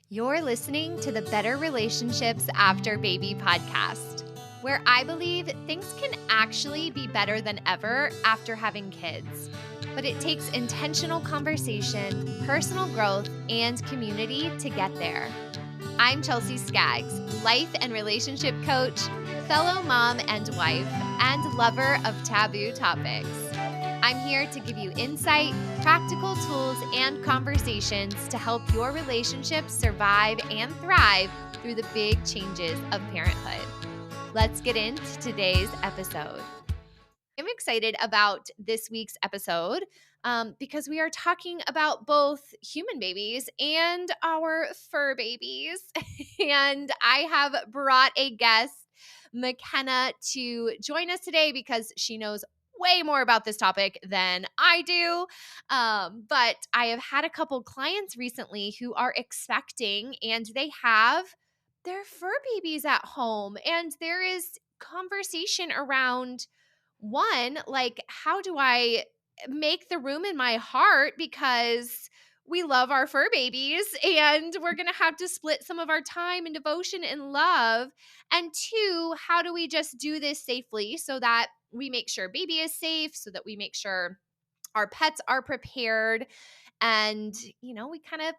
You're listening to the Better Relationships After Baby podcast, where I believe things can actually be better than ever after having kids. But it takes intentional conversation, personal growth, and community to get there. I'm Chelsea Skaggs, life and relationship coach, fellow mom and wife, and lover of taboo topics. I'm here to give you insight, practical tools, and conversations to help your relationships survive and thrive through the big changes of parenthood. Let's get into today's episode. I'm excited about this week's episode because we are talking about both human babies and our fur babies. And I have brought a guest, McKenna, to join us today because she knows way more about this topic than I do. But I have had a couple clients recently who are expecting and they have their fur babies at home. And there is conversation around one, like, how do I make the room in my heart because we love our fur babies and we're going to have to split some of our time and devotion and love. And two, how do we just do this safely so that we make sure baby is safe, so that we make sure our pets are prepared and, we kind of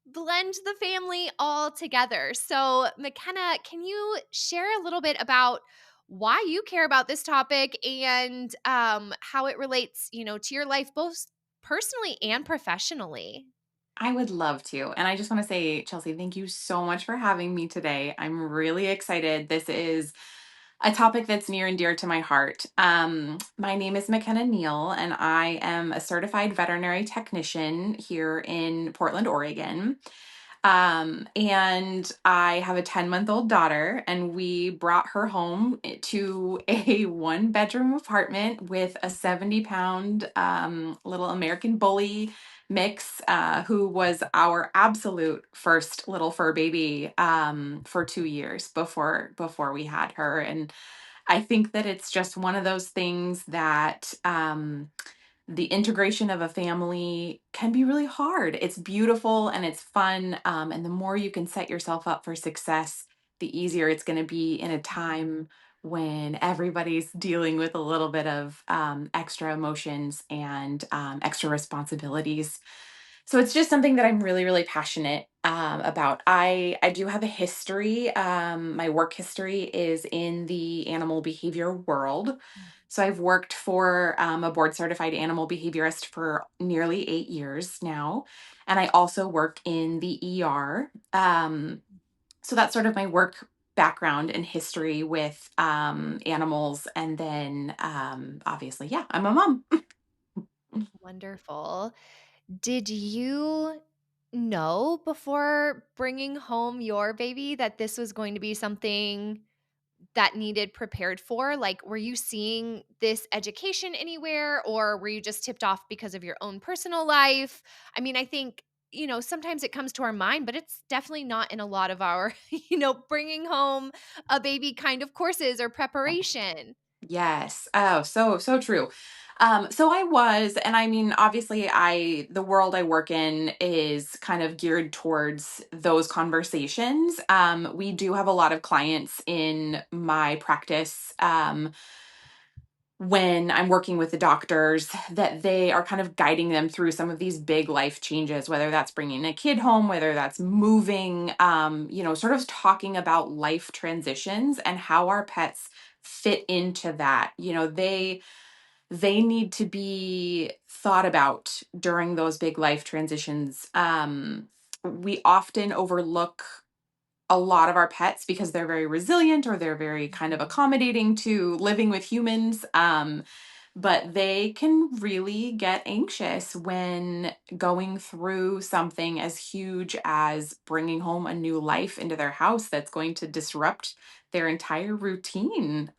blend the family all together. So, McKenna, can you share a little bit about why you care about this topic and how it relates, to your life, both personally and professionally? I would love to. And I just want to say, Chelsea, thank you so much for having me today. I'm really excited. This is a topic that's near and dear to my heart. My name is McKenna Neal, and I am a certified veterinary technician here in Portland, Oregon. And I have a 10-month-old daughter, and we brought her home to a one-bedroom apartment with a 70-pound little American bully mix, who was our absolute first little fur baby for 2 years before we had her. And I think that it's just one of those things that the integration of a family can be really hard. It's beautiful and it's fun. And the more you can set yourself up for success, the easier it's going to be in a time when everybody's dealing with a little bit of extra emotions and extra responsibilities. So it's just something that I'm really, really passionate about. I do have a history. My work history is in the animal behavior world. So I've worked for a board certified animal behaviorist for nearly 8 years now. And I also work in the ER. So that's sort of my work background and history with animals. And then obviously, yeah, I'm a mom. Wonderful. Did you know before bringing home your baby that this was going to be something that needed prepared for? Like, were you seeing this education anywhere, or were you just tipped off because of your own personal life? I mean, I think, sometimes it comes to our mind, but it's definitely not in a lot of our, bringing home a baby kind of courses or preparation. Yes. Oh, so true. So I was, and I mean, obviously, the world I work in is kind of geared towards those conversations. We do have a lot of clients in my practice. When I'm working with the doctors, that they are kind of guiding them through some of these big life changes, whether that's bringing a kid home, whether that's moving, sort of talking about life transitions and how our pets fit into that. They need to be thought about during those big life transitions. We often overlook a lot of our pets because they're very resilient or they're very kind of accommodating to living with humans. But they can really get anxious when going through something as huge as bringing home a new life into their house that's going to disrupt their entire routine.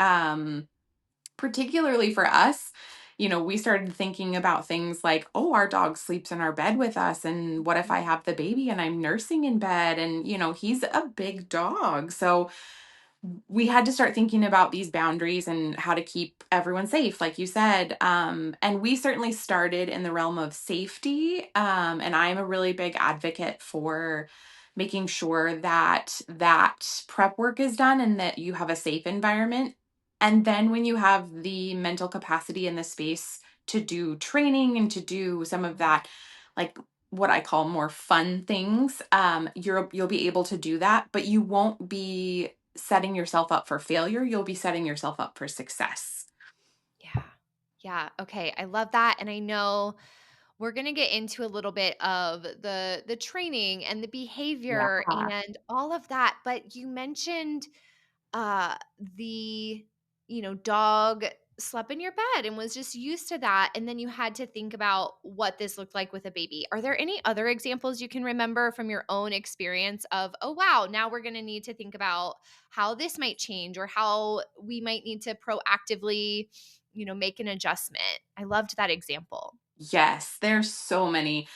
Particularly for us, we started thinking about things like, oh, our dog sleeps in our bed with us. And what if I have the baby and I'm nursing in bed? And, he's a big dog. So we had to start thinking about these boundaries and how to keep everyone safe, like you said. And we certainly started in the realm of safety. And I'm a really big advocate for making sure that that prep work is done and that you have a safe environment. And then when you have the mental capacity and the space to do training and to do some of that, like what I call more fun things, you'll be able to do that, but you won't be setting yourself up for failure. You'll be setting yourself up for success. Yeah. Yeah. Okay. I love that. And I know we're going to get into a little bit of the training and the Yeah. behavior and all of that, but you mentioned uh the dog slept in your bed and was just used to that, and then you had to think about what this looked like with a baby. Are there any other examples you can remember from your own experience of, oh wow, now we're going to need to think about how this might change or how we might need to proactively make an adjustment? I loved that example. Yes, there's so many.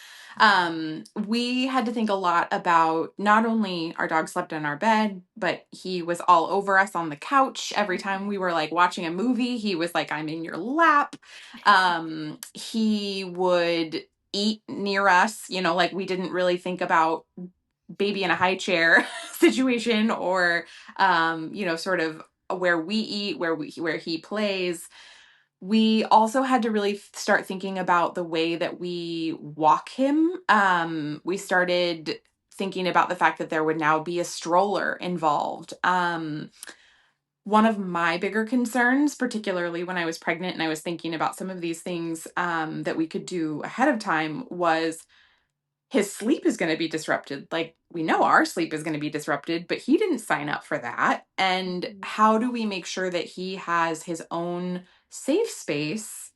We had to think a lot about not only our dog slept in our bed, but he was all over us on the couch. Every time we were like watching a movie, he was like, I'm in your lap. He would eat near us, like we didn't really think about baby in a high chair situation or, sort of where we eat, where he plays. We also had to really start thinking about the way that we walk him. We started thinking about the fact that there would now be a stroller involved. One of my bigger concerns, particularly when I was pregnant and I was thinking about some of these things that we could do ahead of time, was his sleep is going to be disrupted. Like, we know our sleep is going to be disrupted, but he didn't sign up for that. And Mhm. how do we make sure that he has his own safe space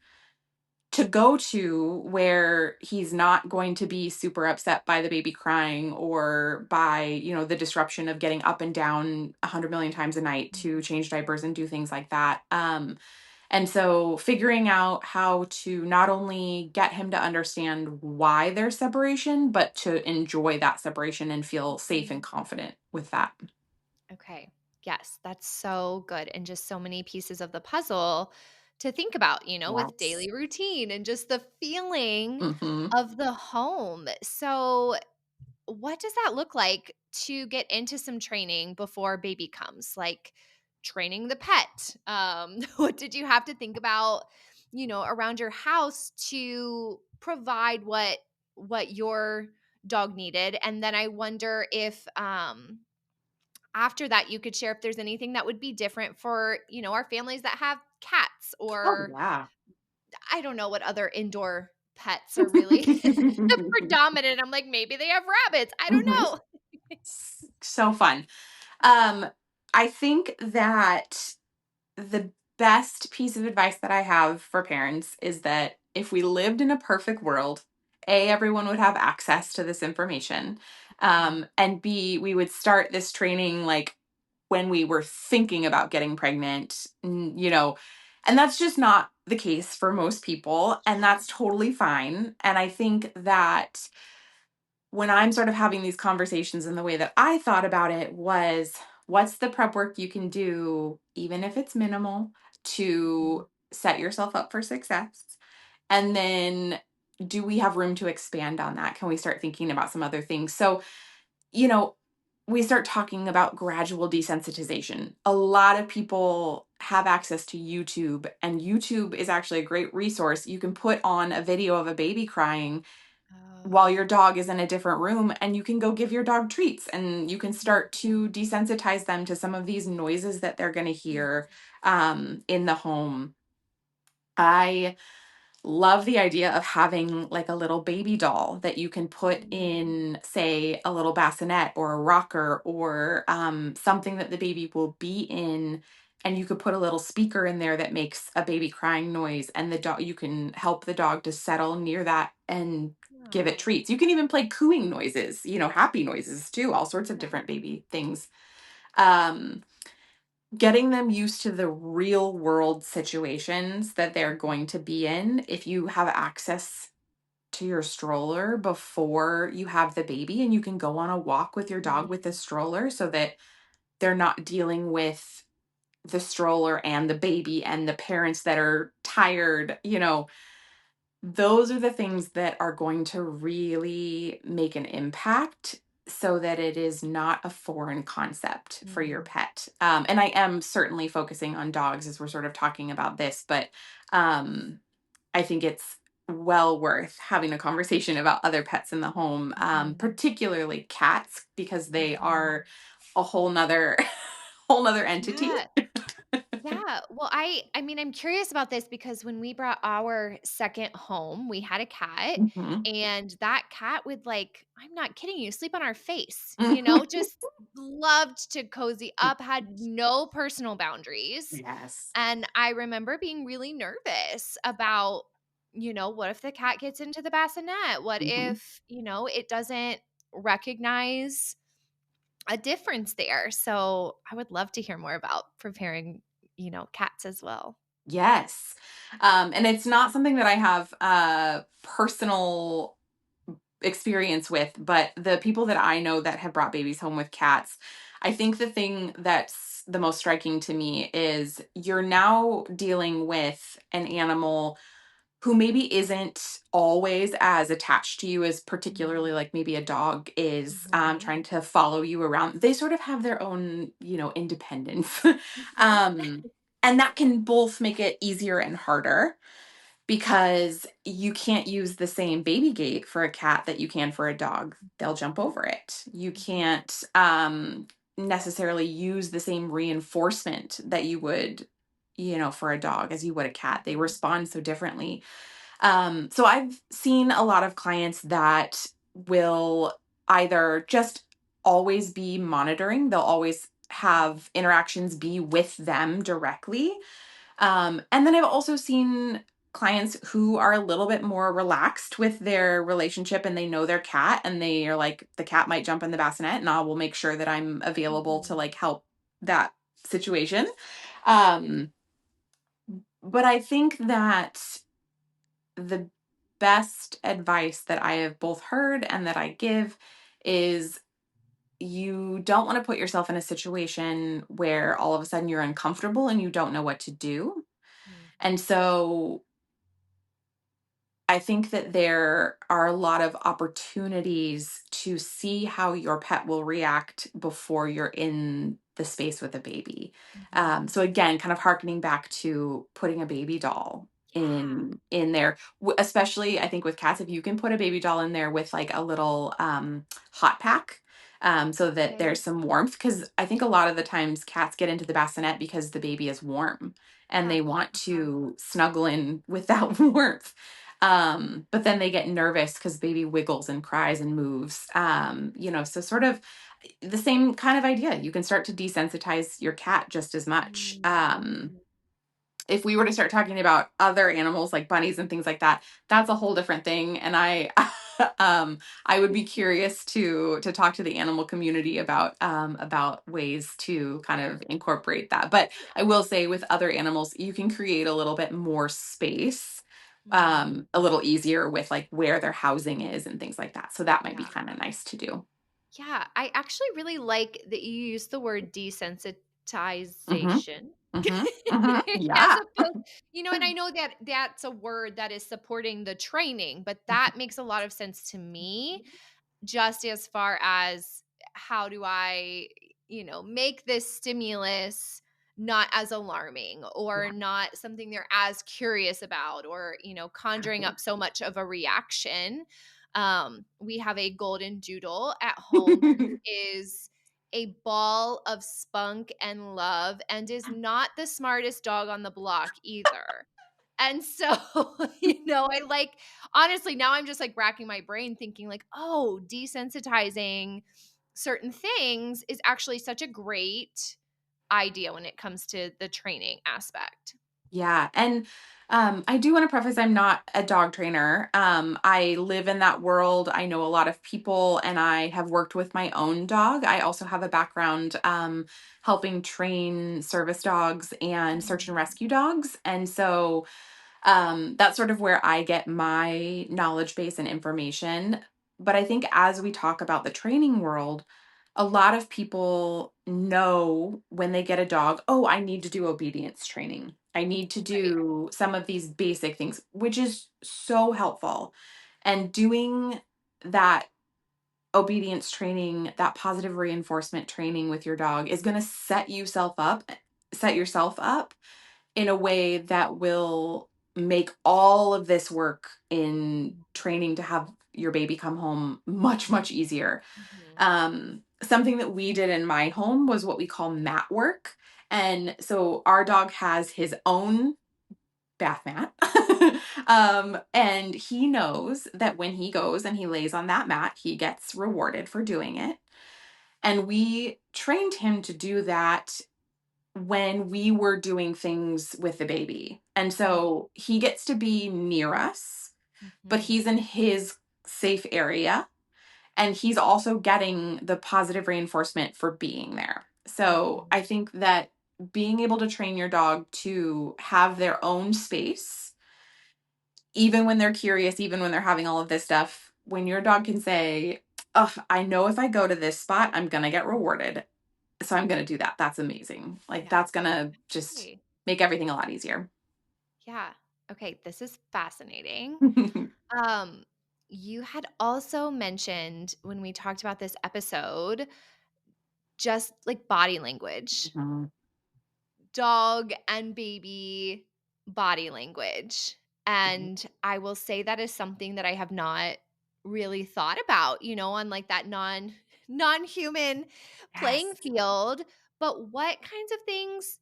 to go to where he's not going to be super upset by the baby crying or by, the disruption of getting up and down 100 million times a night to change diapers and do things like that. And so figuring out how to not only get him to understand why there's separation, but to enjoy that separation and feel safe and confident with that. Okay. Yes, that's so good. And just so many pieces of the puzzle to think about, with Yes. daily routine and just the feeling Hmm. of the home. So, what does that look like to get into some training before baby comes? Like training the pet. What did you have to think about, around your house to provide what your dog needed? And then I wonder if after that you could share if there's anything that would be different for our families that have cats, Oh, or yeah. I don't know what other indoor pets are really predominant. I'm like, maybe they have rabbits, I don't Mhm. know. So fun. Um, I think that the best piece of advice that I have for parents is that if we lived in a perfect world, A, everyone would have access to this information. And B, we would start this training like when we were thinking about getting pregnant, and that's just not the case for most people. And Sure. that's totally fine. And I think that when I'm sort of having these conversations, and the way that I thought about it was, what's the prep work you can do, even if it's minimal, Mhm. to set yourself up for success? And then do we have room to expand on that? Can we start thinking about some other things? So, you know, we start talking about gradual desensitization. A lot of people have access to YouTube, and YouTube is actually a great resource. You can put on a video of a baby crying while Oh. your dog is in a different room, and you can go give your dog treats, and you can start to desensitize them to some of these noises that they're going to hear in the home. I love the idea of having like a little baby doll that you can put Mhm. in, say, a little bassinet or a rocker, or something that the baby will be in. And you could put a little speaker in there that makes a baby crying noise, and the dog, you can help the dog to settle near that and give it Oh, treats. You can even play cooing noises, happy noises too, all sorts of yeah. different baby things. Um, Getting them used to the real world situations that they're going to be in. If you have access to your stroller before you have the baby, and you can go on a walk with your dog with the Mhm. stroller, so that they're not dealing with the stroller and the baby and the parents that are tired, those are the things that are going to really make an impact. so that it is not a foreign concept for your Mm. pet. And I am certainly focusing on dogs as we're sort of talking about this, but um, I think it's well worth having a conversation about other pets in the home, Mhm. particularly cats, because they Mhm. are a whole nother whole nother entity. Yeah. Yeah. Well, I mean, I'm curious about this because when we brought our second home, we had a cat, Mhm. and that cat would, like, I'm not kidding you, sleep on our face, Mhm. just loved to cozy up, had no personal boundaries. Yes. And I remember being really nervous about, what if the cat gets into the bassinet? What Mhm. if, it doesn't recognize a difference there? So I would love to hear more about preparing, cats as well. Yes. And it's not something that I have personal experience with, but the people that I know that have brought babies home with cats, I think the thing that's the most striking to me is you're now dealing with an animal who maybe isn't always as attached to you as particularly like maybe a dog is, Mhm. trying to follow you around. They sort of have their own, independence. Mhm. um, and that can both make it easier and harder because you can't use the same baby gate for a cat that you can for a dog. They'll jump over it. You Mhm. can't necessarily use the same reinforcement that you would, for a dog as you would a cat. They Mhm. respond so differently. So I've seen a lot of clients that will either just always be monitoring, they'll always have interactions be with them directly, and then I've also seen clients who are a little bit more relaxed with their relationship and they know their cat and they are like, the cat might jump in the bassinet and I will make sure that I'm available to Mhm. like help that situation. Um, but I think that the best advice that I have both heard and that I give is you don't want to put yourself in a situation where all of a sudden you're uncomfortable and you don't know what to do. And Mhm. so I think that there are a lot of opportunities to see how your pet will react before you're in the space with a baby. Mhm. So again, kind of harkening back to putting a baby doll Yeah. in there, especially I think with cats, if you can put a baby doll in there with like a little hot pack. So that Okay. there's some warmth, because I think a lot of the times cats get into the bassinet because the baby is warm and they want Uh-huh. to snuggle in with that warmth. But then they get nervous because baby wiggles and cries and moves. So sort of the same kind of idea. You can start to desensitize your cat just as much. Mhm. If we were to start talking about other animals like bunnies and things like that, that's a whole different thing. And I would be curious to talk to the animal community about ways to kind of incorporate that. But I will say with other animals, you can create a little bit more space, Mhm. a little easier with like where their housing is and things like that. So that might be Yeah. kind of nice to do. Yeah, I actually really like that you use the word Hmm. desensitization. Hmm. Hmm. As Yeah. opposed, and I know that that's a word that is supporting the training, but that makes a lot of sense to me, just as far as how do I, make this stimulus not as alarming or Yeah. not something they're as curious about or, conjuring up so much of a reaction. We have a golden doodle at home who is a ball of spunk and love and is not the smartest dog on the block either. And so, I like honestly, now I'm just like racking my brain thinking like, "Oh, desensitizing certain things is actually such a great idea when it comes to the training aspect." Yeah. And I do want to preface I'm not a dog trainer. I live in that world. I know a lot of people and I have worked with my own dog. I also have a background helping train service dogs and search and Mhm. rescue dogs. And so that's sort of where I get my knowledge base and information. But I think as we talk about the training world, a lot of people know when they get a dog, oh, I need to do obedience training. I need to Right. do some of these basic things, which is so helpful. And doing that obedience training, that positive reinforcement training with your dog is going to set yourself up in a way that will make all of this work in training to have your baby come home much, much easier. Mhm. Something that we did in my home was what we call mat work. And so our dog has his own bath mat. And he knows that when he goes and he lays on that mat, he gets rewarded for doing it. And we trained him to do that when we were doing things with the baby. And so he gets to be near us, but Mhm. he's in his safe area. And he's also getting the positive reinforcement for being there. So Mhm. I think that being able to train your dog to have their own space, even when they're curious, even when they're having all of this stuff, when your dog can say, oh, I know if I go to this spot, I'm going to get rewarded. So I'm going to do that. That's amazing. Like, Yeah. that's going to just Hey. make everything a lot easier. Yeah. Okay, this is fascinating. Um, you had also mentioned when we talked about this episode, just like body language, Mhm. dog and baby body language. And I will say that is something that I have not really thought about, on like that non-human Yes. playing field. But what kinds of things,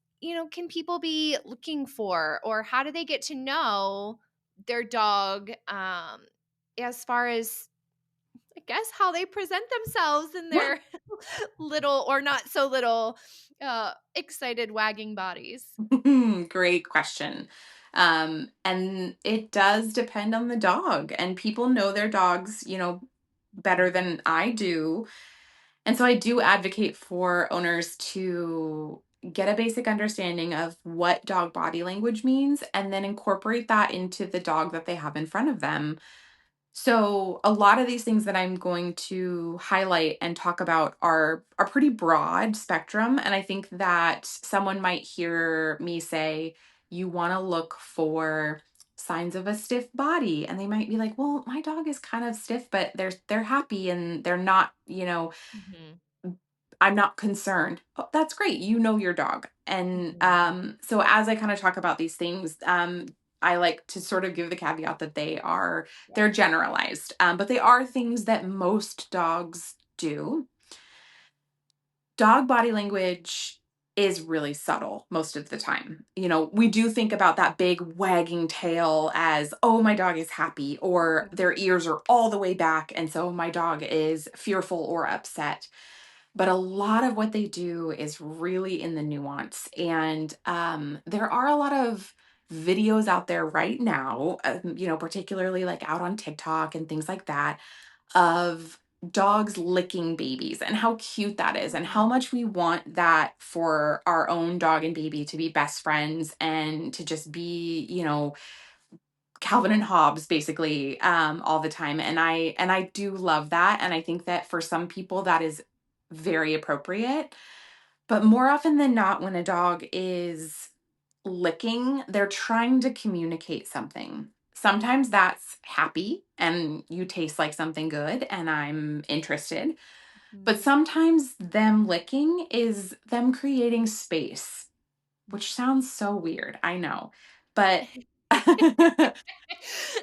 can people be looking for, or how do they get to know their dog, as far as, I guess, how they present themselves in Yeah. their little or not so little, excited wagging bodies? Great question. And it does depend on the dog, and people know their dogs, better Mhm. than I do. And so I do advocate for owners to get a basic understanding of what dog body language means and then incorporate that into the dog that they have in front of them. So a lot of these things that I'm going to highlight and talk about are pretty broad spectrum, and I think that someone might hear me say you want to look for signs of a stiff body, and they might be like, "Well, my dog is kind of stiff, but they're happy and they're not, Mhm. I'm not concerned." Oh, that's great. You know your dog. And Mhm. so as I kind of talk about these things, I like to sort of give the caveat that Yeah. they're generalized, but they are things that most dogs do. Dog body language is really subtle most of the time. We do think about that big wagging tail as, oh, my dog is happy, or their ears are all the way back, and so my dog is fearful or upset. But a lot of what they do is really in the nuance. And there are a lot of videos out there right now, particularly like out on TikTok and things like that, of dogs licking babies and how cute that is, and how Mhm. much we want that for our own dog and baby to be best friends and to just be, Calvin and Hobbes basically, all the time. And I do love that. And I think that for some people that is very appropriate. But more often than not, when a dog is licking, they're trying to communicate something. Sometimes that's happy and you taste like something good and I'm interested. But Mhm. sometimes them licking is them creating space, which sounds so weird, I know. But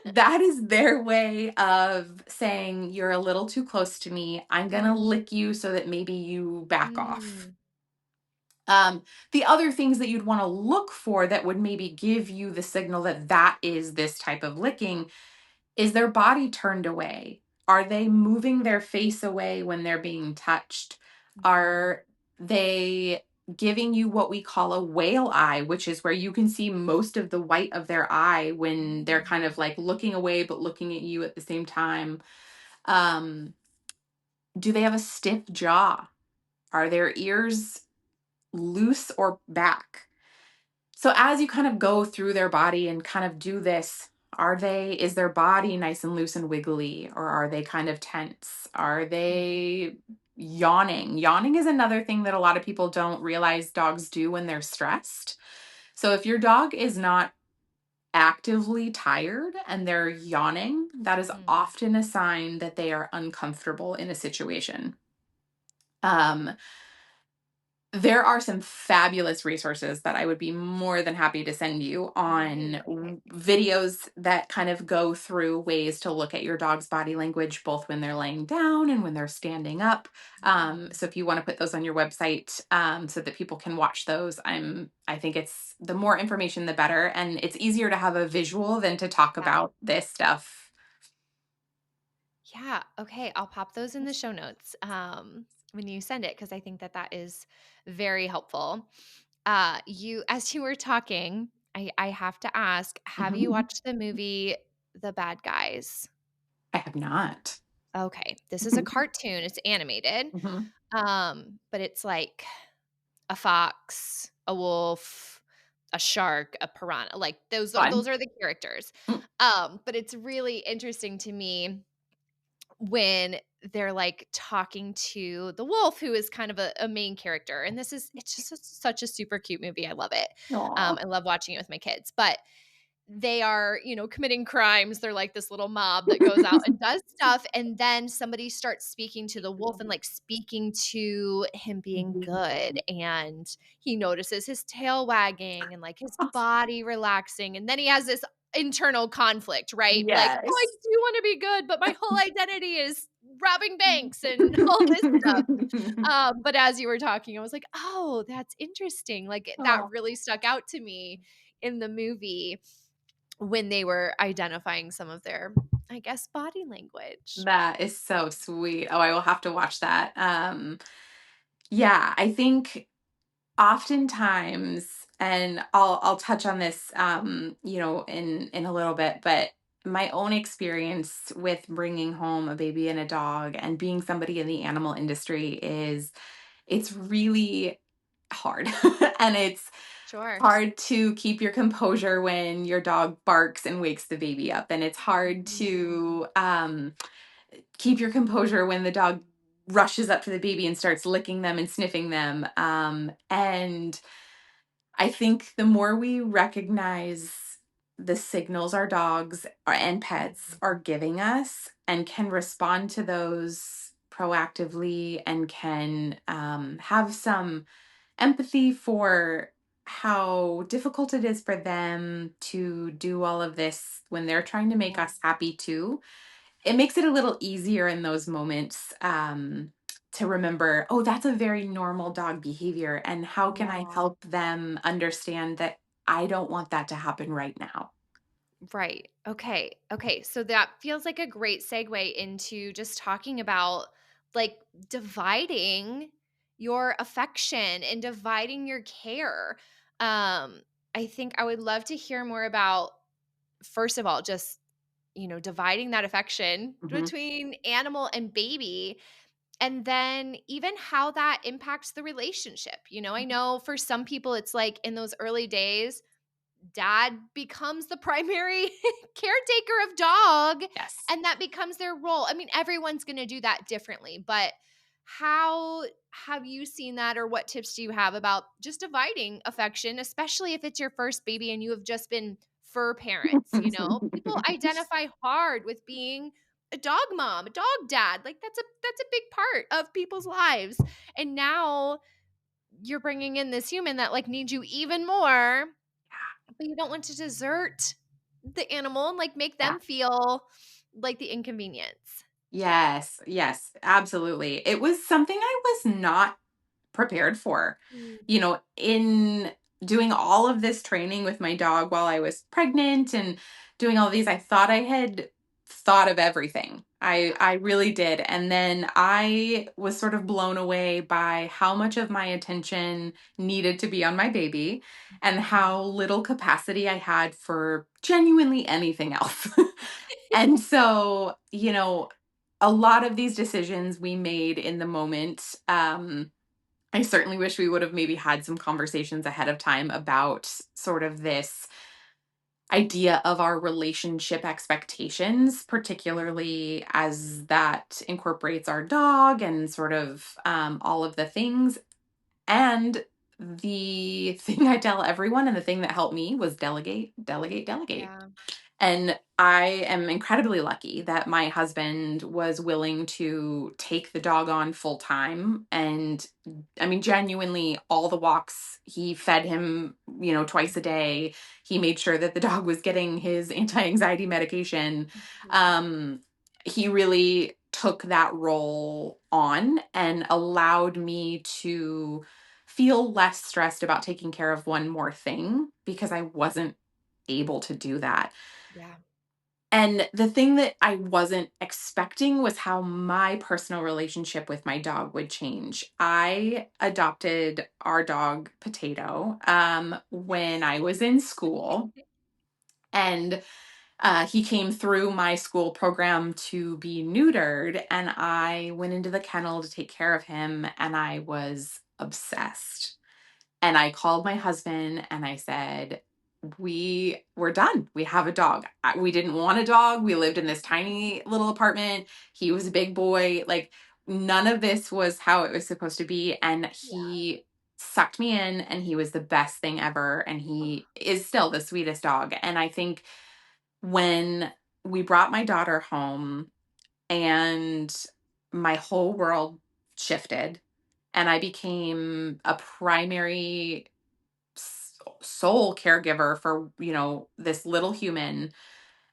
that is their way of saying, you're a little too close to me. I'm going to Mhm. lick you so that maybe you back off. Mm. The other things that you'd want to look for that would maybe give you the signal that that is this type of licking is their body turned away? Are they moving their face away when they're being touched? Mhm. Are they giving you what we call a whale eye, which is where you can see most of the white of their eye when they're kind of Mm. like looking away but looking at you at the same time? Um, do they have a stiff jaw? Are their ears loose or back? So as you kind of go through their body and kind of do this, is their body nice and loose and wiggly, or are they kind of tense? Are they yawning? Yawning is another thing that a lot of people don't realize dogs do when they're stressed. So if your dog is not actively tired and they're yawning, that is Mm. often a sign that they are uncomfortable in a situation. Um, there are some fabulous resources that I would be more than happy to send you Ooh, on okay. videos that kind of go through ways to look at your dog's body language, both when they're laying down and when they're standing up. Mm. So if you want to put those on your website, so that people can watch those, I think it's the more information, the better. And it's easier to have a visual than to talk Yeah. about this stuff. Yeah. Okay. I'll pop those in the show notes when you send it because I think that that is very helpful. As you were talking, I have to ask: have you Mhm. watched the movie The Bad Guys? I have not. Okay, this is a cartoon. It's animated, Mhm. but it's like a fox, a wolf, a shark, a piranha. Like those Fun. are the characters. Mm. But it's really interesting to me when they're, like, talking to the wolf, who is kind of a main character, and it's just such a super cute movie, I love it. Aw. I love watching it with my kids, but they are, committing crimes. They're like this little mob that goes out and does stuff, and then somebody starts speaking to the wolf and, like, speaking to him being good, and he notices his tail wagging and, like, his body relaxing, and then he has this internal conflict, right? Like, "Oh, I Yes. do wanna be good, but my whole identity is robbing banks and all this stuff." But as you were talking, I was like, "Oh, that's interesting." Like, that Oh, really stuck out to me in the movie when they were identifying some of their, I guess, body language. that is so sweet. Oh, I will have to watch that. Yeah, I think oftentimes, and I'll touch on this, in a little bit, but my own experience with bringing home a baby and a dog and being somebody in the animal industry is it's really hard. And it's Sure. hard to keep your composure when your dog barks and wakes the baby up, and it's hard Mhm. to keep your composure when the dog rushes up to the baby and starts licking them and sniffing them. And I think the more we recognize the signals our dogs and pets are giving us and can respond to those proactively and can have some empathy for how difficult it is for them to do all of this when they're trying to make Yeah. us happy too, it makes it a little easier in those moments, to remember, oh, that's a very normal dog behavior. And how can I Yeah. help them understand that I don't want that to happen right now? Right. Okay. Okay. So that feels like a great segue into just talking about like dividing your affection and dividing your care. Um, I think I would love to hear more about, first of all, just, dividing that affection Mhm. between animal and baby. And then even how that impacts the relationship. I know for some people, it's like in those early days, dad becomes the primary caretaker of dog, Yes. and that becomes their role. I mean, everyone's going to do that differently, but how have you seen that, or what tips do you have about just dividing affection, especially if it's your first baby and you have just been fur parents? People identify hard with being a dog mom, a dog dad. Like that's a big part of people's lives. And now you're bringing in this human that like needs you even more, but you don't want to desert the animal and, like, make Yeah. them feel like the inconvenience. Yes. Yes. Absolutely. It was something I was not prepared for. Mm. In doing all of this training with my dog while I was pregnant and doing all these, I thought I had thought of everything. I Yeah. I really did. And then I was sort of blown away by how much of my attention needed to be on my baby and Mhm. how little capacity I had for genuinely anything else. And so, a lot of these decisions we made in the moment. I certainly wish we would have maybe had some conversations ahead of time about sort of this idea of our relationship expectations, Mhm. particularly as that incorporates our dog and sort of all of the things. And the thing I tell everyone and the thing that helped me was delegate, delegate, delegate. Yeah. And I am incredibly lucky that my husband was willing to take the dog on full time. And I mean, genuinely, all the walks, he fed him, twice a day. He made sure that the dog was getting his anti anxiety medication. Mhm. Um, he really took that role on and allowed me to feel less stressed about taking care of one more thing because I wasn't able to do that. Yeah. And the thing that I wasn't expecting was how my personal relationship with my dog would change. I adopted our dog Potato when I was in school, and he came through my school program to be neutered, and I went into the kennel to take care of him, and I was obsessed. And I called my husband and I said, we're done. We have a dog. We didn't want a dog. We lived in this tiny little apartment. He was a big boy. Like, none of this was how it was supposed to be. And Yeah. he sucked me in, and he was the best thing ever. And he is still the sweetest dog. And I think when we brought my daughter home and my whole world shifted, and I became a primary sole caregiver for, this little human,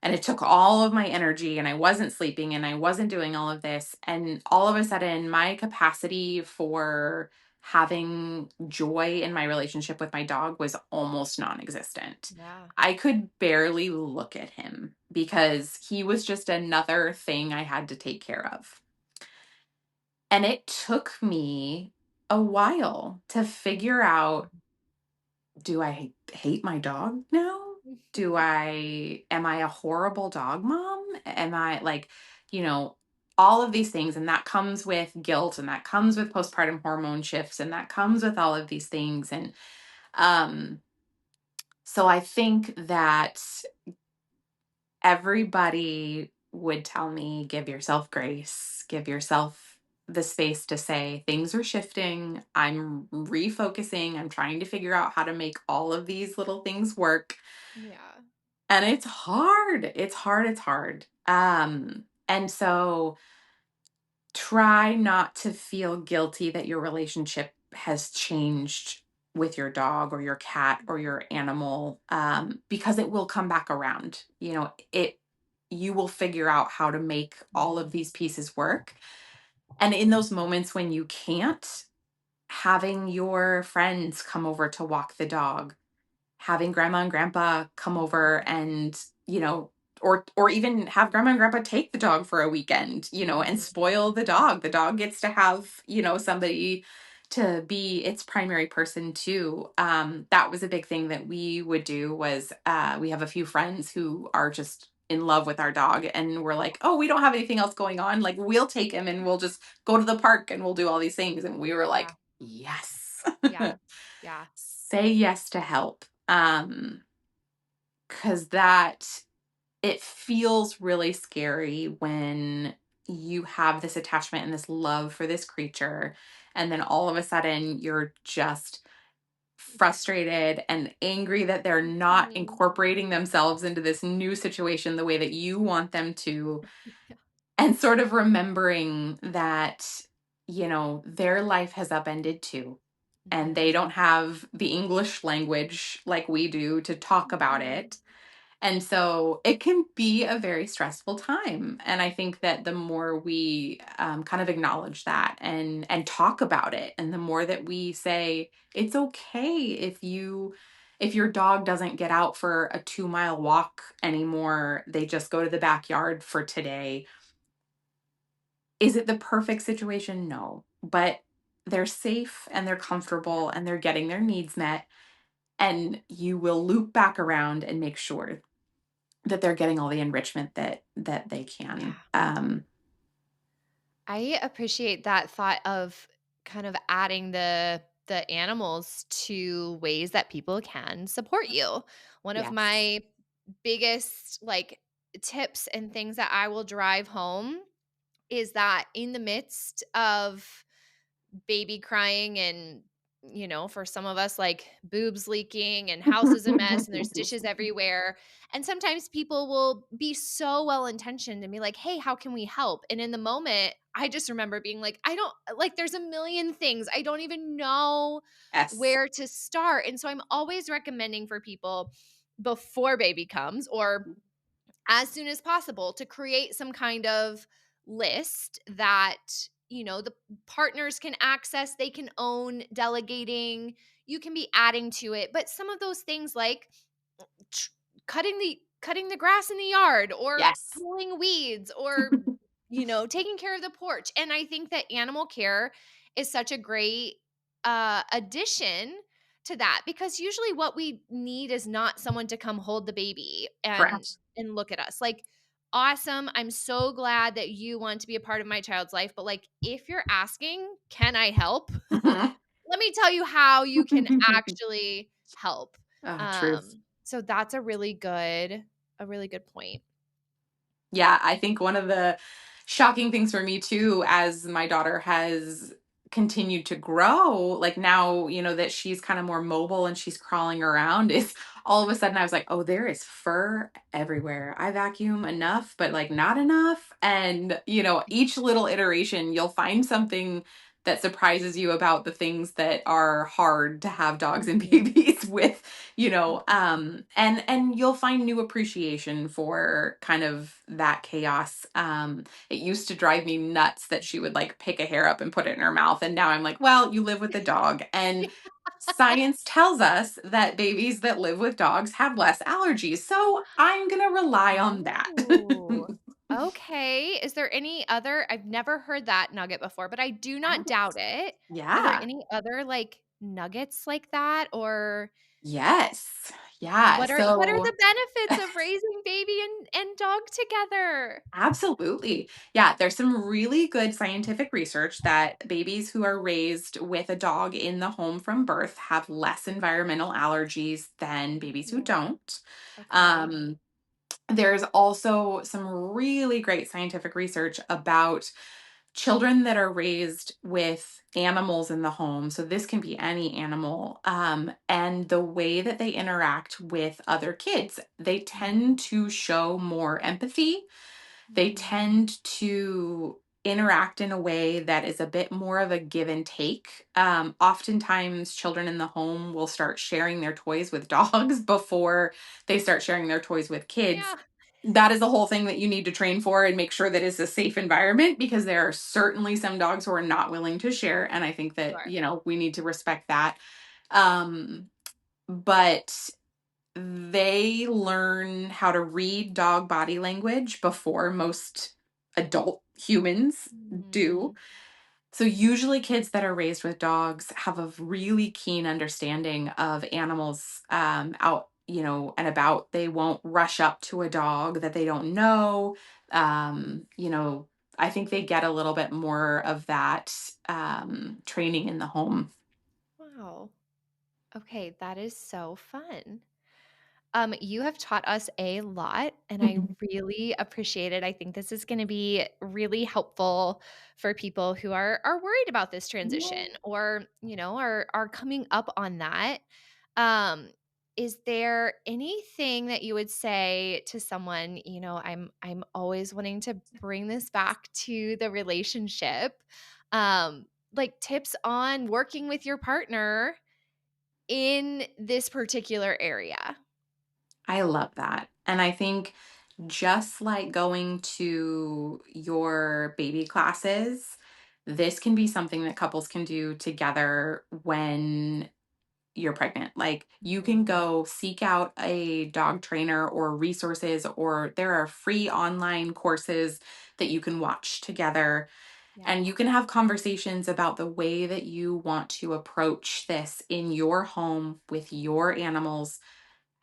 and it took all of my energy, and I wasn't sleeping, and I wasn't doing all of this, and all of a sudden my capacity for having joy in my relationship with my dog was almost non-existent. Yeah. I could barely look at him because he was just another thing I had to take care of. And it took me a while to figure out, do I hate my dog now? Am I a horrible dog mom? Am I like, you know, all of these things? And that comes with guilt, and that comes with postpartum hormone shifts, and that comes with all of these things. And um, so I think that everybody would tell me, give yourself grace, give yourself the space to say, things are shifting. I'm refocusing. I'm trying to figure out how to make all of these little things work. Yeah. And it's hard. It's hard. It's hard. And so try not to feel guilty that your relationship has changed with your dog or your cat or your animal, because it will come back around. You will figure out how to make all of these pieces work. And in those moments when you can't, having your friends come over to walk the dog, having grandma and grandpa come over, and or even have grandma and grandpa take the dog for a weekend, and Mhm. spoil the dog gets to have, somebody to be its primary person too. That was a big thing that we would do. Was we have a few friends who are just in love with our dog, and we're like, oh, we don't have anything else going on, like, we'll take him and we'll just go to the park and we'll do all these things. And we were Yeah. like, yes. Yeah. Yeah. Say yes to help. 'Cause that it feels really scary when you have this attachment and this love for this creature, and then all of a sudden you're just frustrated and angry that they're not Mhm. incorporating themselves into this new situation the way that you want them to, Yeah. and sort of remembering that, their life has upended too, and Mhm. they don't have the English language like we do to talk about Mhm. it. And so it can be a very stressful time. And I think that the more we, kind of acknowledge that and talk about it, and the more that we say it's okay if your dog doesn't get out for a 2-mile walk anymore, they just go to the backyard for today. Is it the perfect situation? No, but they're safe and they're Yeah. comfortable and they're getting their needs met. And you will loop back around and make sure that they're getting all the enrichment that they can. Yeah. I appreciate that thought of kind of adding the animals to ways that people can support you. One of Yes. my biggest like tips and things that I will drive home is that in the midst of baby crying and for some of us, like boobs leaking and house is a mess and there's dishes everywhere. And sometimes people will be so well intentioned and be like, hey, how can we help? And in the moment, I just remember being like, I don't like, there's a million things. I don't even know Yes. where to start. And so I'm always recommending for people before baby comes or as soon as possible to create some kind of list that the partners can access, they can own, delegating, you can be adding to it, but some of those things like tr- cutting the grass in the yard or Yes. pulling weeds or taking care of the porch. And I think that animal care is such a great addition to that, because usually what we need is not someone to come hold the baby and Correct. look at us like, awesome, I'm so glad that you want to be a part of my child's life, but like, if you're asking, can I help? Mhm. Let me tell you how you can actually help. Truth. So that's a really good point. Yeah, I think one of the shocking things for me too, as my daughter has continued to grow, like now, that she's kind of more mobile and she's crawling around, is all of a sudden I was like, oh, there is fur everywhere. I vacuum enough, but like not enough. And, each little iteration, you'll find something that surprises you about the things that are hard to have dogs and Mhm, babies with, mhm. and you'll find new appreciation for kind of that chaos. It used to drive me nuts that she would like pick a hair up and put it in her mouth, and now I'm like, well, you live with a dog, and science tells us that babies that live with dogs have less allergies, so I'm gonna rely on that. Oh, okay. Is there any other, I've never heard that nugget before, but I do not doubt Yes. it. Are there Yeah. any other, like, nuggets like that? Or Yes. Yeah. what are So the benefits of raising baby and dog together? absolutely. Yeah, there's some really good scientific research that babies who are raised with a dog in the home from birth have less environmental allergies than babies who Oh, don't. okay. Um, there's also some really great scientific research about children that are raised with animals in the home. So this can be any animal, and the way that they interact with other kids. They Mhm, tend to show more empathy, they mhm. tend to interact in a way that is a bit more of a give and take. Oftentimes, children in the home will start sharing their toys with dogs before they start sharing their toys with kids. Yeah, That is a whole thing that you need to train for and make sure that it's a safe environment, because there are certainly some dogs who are not willing to share. And I think that, sure. we need to respect that. Um, but they learn how to read dog body language before most adult humans do. Mhm. So, usually, kids that are raised with dogs have a really keen understanding of animals out, and about. They won't rush up to a dog that they don't know. I think they get a little bit more of that training in the home. Wow. Okay, that is so fun. You have taught us a lot, and I really appreciate it. I think this is going to be really helpful for people who are worried about this transition Yeah. or are coming up on that. Um, is there anything that you would say to someone? I'm always wanting to bring this back to the relationship. Like tips on working with your partner in this particular area. I love that. And I think just like going to your baby classes, this can be something that couples can do together when you're pregnant. Like you can Mhm. go seek out a dog trainer or resources, or there are free online courses that you can watch together. Yeah. And you can have conversations about the way that you want to approach this in your home with your animals.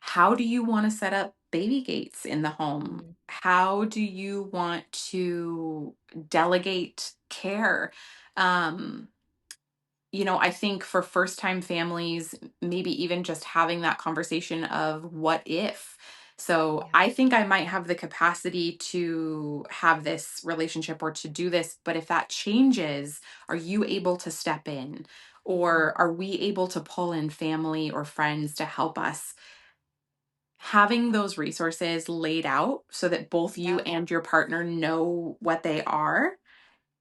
How do you want to set up baby gates in the home? Mm, How do you want to delegate care? Um, I think for first time families, maybe even just having that conversation of what if. So yeah. I think I might have the capacity to have this relationship or to do this, but if that changes, are you able to step in? or are we able to pull in family or friends to help us? Having those resources laid out so that both you Yep. and your partner know what they are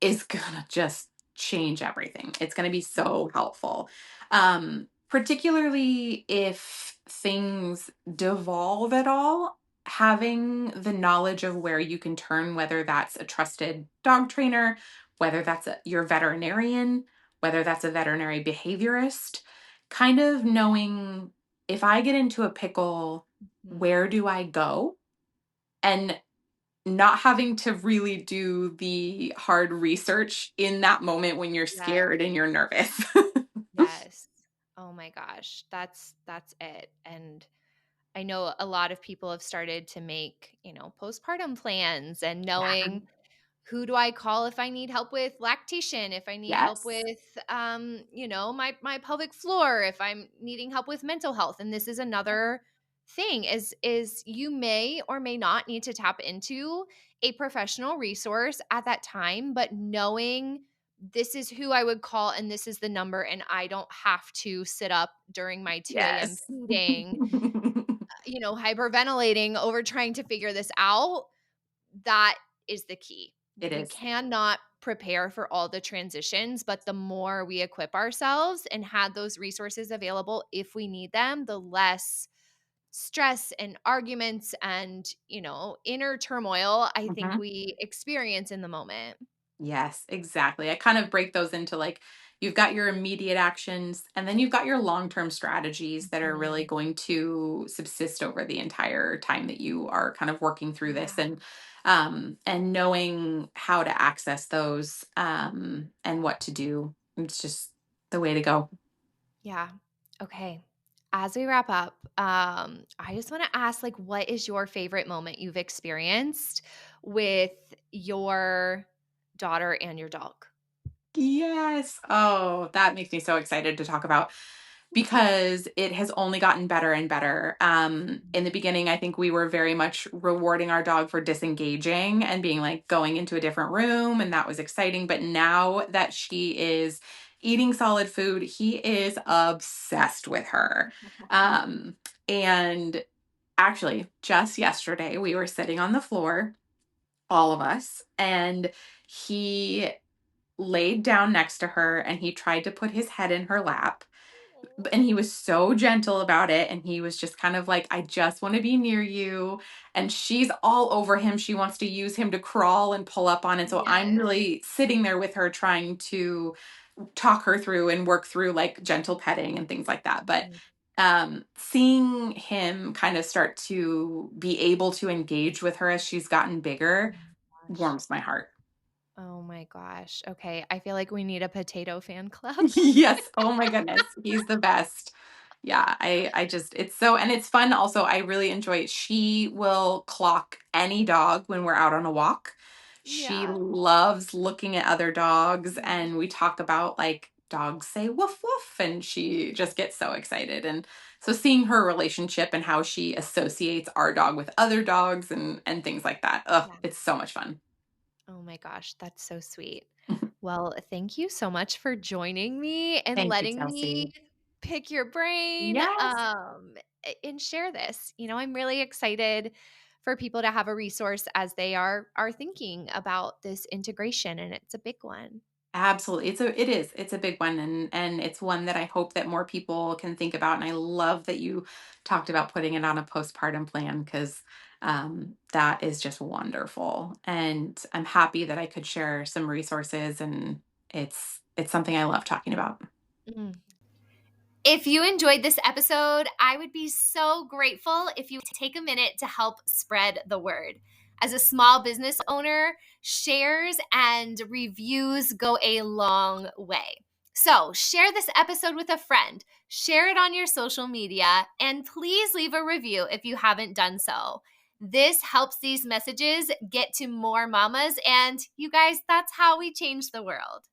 is gonna just change everything. It's gonna be so helpful. Particularly if things devolve at all, having the knowledge of where you can turn, whether that's a trusted dog trainer, whether that's your veterinarian, whether that's a veterinary behaviorist, kind of knowing if I get into a pickle, Mhm. where do I go? And not having to really do the hard research in that moment when you're Yes. scared and you're nervous. Yes. Oh my gosh. That's it. And I know a lot of people have started to make, postpartum plans and Yeah. knowing who do I call if I need help with lactation, if I need help Yes. with my pelvic floor, if I'm needing help with mental health. And this is another thing is you may or may not need to tap into a professional resource at that time, but knowing this is who I would call and this is the number and I don't have to sit up during my 2 a.m. Yes. feeding, hyperventilating over trying to figure this out. That is the key. It We is. cannot prepare for all the transitions, but the more we equip ourselves and have those resources available if we need them, the less stress and arguments and, inner turmoil I think Mhm. we experience in the moment. Yes, exactly. I kind of break those into like you've got your immediate actions and then you've got your long-term strategies that are really Mhm. going to subsist over the entire time that you are kind of working through this, Yeah. and knowing how to access those, and what to do. It's just the way to go. Yeah. Okay. As we wrap up, I just want to ask, like, what is your favorite moment you've experienced with your daughter and your dog? Yes. Oh, that makes me so excited to talk about because it has only gotten better and better. In the beginning, I think we were very much rewarding our dog for disengaging and being like going into a different room, and that was exciting. But now that she is eating solid food, he is obsessed with her. Um, and actually, just yesterday, we were sitting on the floor, all of us, and he laid down next to her and he tried to put his head in her lap, and he was so gentle about it, and he was just kind of like, I just want to be near you. And she's all over him, she wants to use him to crawl and pull up on, and so I'm Yes. really sitting there with her trying to talk her through and work through like gentle petting and things like that. But Mm. seeing him kind of start to be able to engage with her as she's gotten Oh bigger my gosh. warms my heart. Oh my gosh. Okay. I feel like we need a potato fan club. Yes. Oh my goodness. He's the best. Yeah, I just it's so, and it's fun also. I really enjoy it. She will clock any dog when we're out on a walk. She Yeah. loves looking at other dogs, Mhm. and we talk about like dogs say woof woof, and she just gets so excited. And so seeing her relationship and how she associates our dog with other dogs and things like that. Oh, Yeah. it's so much fun. Oh my gosh. That's so sweet. Well, thank you so much for joining me and Thank you, letting me Chelsea. pick your brain, Yes. and share this. I'm really excited for people to have a resource as they are thinking about this integration, and it's a big one. Absolutely. It's a big one, and it's one that I hope that more people can think about. And I love that you talked about putting it on a postpartum plan because that is just wonderful. And I'm happy that I could share some resources, and it's something I love talking about. Mm. If you enjoyed this episode, I would be so grateful if you take a minute to help spread the word. As a small business owner, shares and reviews go a long way. So, share this episode with a friend, share it on your social media, and please leave a review if you haven't done so. This helps these messages get to more mamas, and you guys, that's how we change the world.